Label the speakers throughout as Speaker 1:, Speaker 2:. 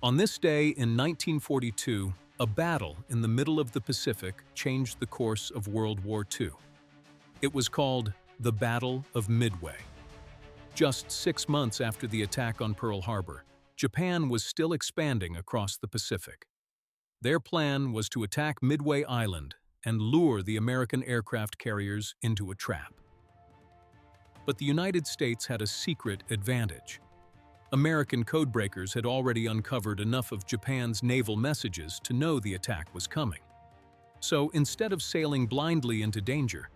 Speaker 1: On this day in 1942, a battle in the middle of the Pacific changed the course of World War II. It was called the Battle of Midway. Just 6 months after the attack on Pearl Harbor, Japan was still expanding across the Pacific. Their plan was to attack Midway Island and lure the American aircraft carriers into a trap. But the United States had a secret advantage. American codebreakers had already uncovered enough of Japan's naval messages to know the attack was coming. So instead of sailing blindly into danger,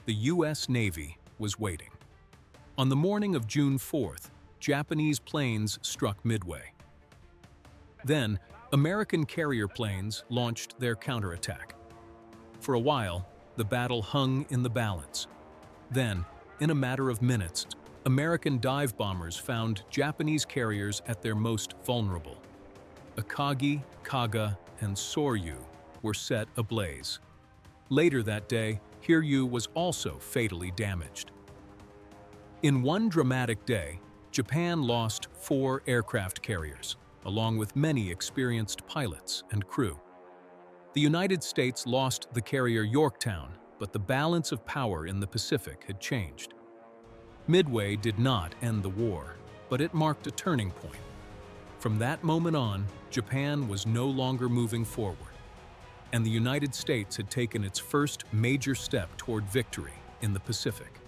Speaker 1: the U.S. Navy was waiting. On the morning of June 4th, Japanese planes struck Midway. Then, American carrier planes launched their counterattack. For a while, the battle hung in the balance. Then, in a matter of minutes, American dive bombers found Japanese carriers at their most vulnerable. Akagi, Kaga, and Soryu were set ablaze. Later that day, Hiryu was also fatally damaged. In one dramatic day, Japan lost 4 aircraft carriers, along with many experienced pilots and crew. The United States lost the carrier Yorktown, but the balance of power in the Pacific had changed. Midway did not end the war, but it marked a turning point. From that moment on, Japan was no longer moving forward, and the United States had taken its first major step toward victory in the Pacific.